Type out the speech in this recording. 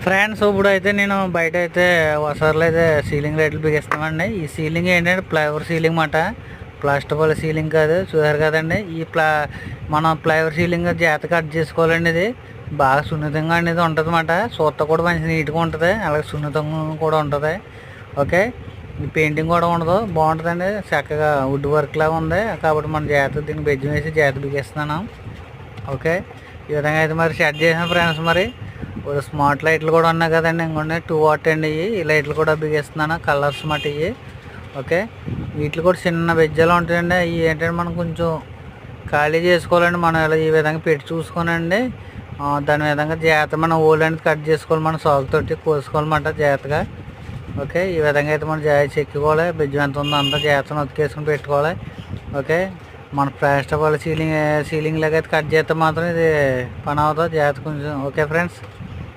Friends ఇప్పుడైతే నేను బయట అయితే వసర్లో అయితే సీలింగ్ లైట్లు బిగిస్తామండి. ఈ సీలింగ్ ఏంటంటే ప్లైవుడ్ సీలింగ్ మాట, ప్లాస్టర్ వాళ్ళ సీలింగ్ కాదు. చూసారు కదండి, ఈ మనం ప్లైవుడ్ సీలింగ్ జాగ్రత్త కట్ చేసుకోవాలండి. ఇది బాగా సున్నితంగా అనేది ఉంటుంది అన్నమాట. చూస్తా కూడా మంచి నీట్గా ఉంటుంది, అలాగే సున్నితంగా కూడా ఉంటుంది. ఓకే, ఈ పెయింటింగ్ కూడా ఉండదు, బాగుంటుందండి. చక్కగా వుడ్ వర్క్ లాగా ఉంది కాబట్టి మనం జాగ్రత్త దీన్ని బెజ్జం వేసి జాగ్రత్త బిగిస్తున్నాను. ఓకే, ఈ విధంగా అయితే మరి సెట్ చేసాం ఫ్రెండ్స్. మరి ఇప్పుడు స్మార్ట్ లైట్లు కూడా ఉన్నాయి కదండి, ఇంకొన్ని 2 వాట్ అండి. ఈ లైట్లు కూడా బిగిస్తున్నాను, కలర్స్ మాట ఇవి. ఓకే, వీటిలో కూడా చిన్న బెజ్జాలు ఉంటాయండి. ఇవి ఏంటంటే మనం కొంచెం ఖాళీ చేసుకోవాలండి. మనం ఇలా ఈ విధంగా పెట్టి చూసుకోనండి, దాని విధంగా జాగ్రత్త మనం ఓల్ అనేది కట్ చేసుకోవాలి, మన సాగుతోటి కోసుకోవాలన్నమాట జాగ్రత్తగా. ఓకే, ఈ విధంగా అయితే మనం జాగ్రత్త చెక్కుకోవాలి. బెజ్జం ఎంత ఉందో అంతా జాగ్రత్త నొక్కేసుకుని పెట్టుకోవాలి. ఓకే, మన ప్లాస్టర్ వాళ్ళ సీలింగ్ లాగా అయితే కట్ చేస్తే మాత్రం ఇది పని అవుతుంది, జాగ్రత్త కొంచెం. Okay friends.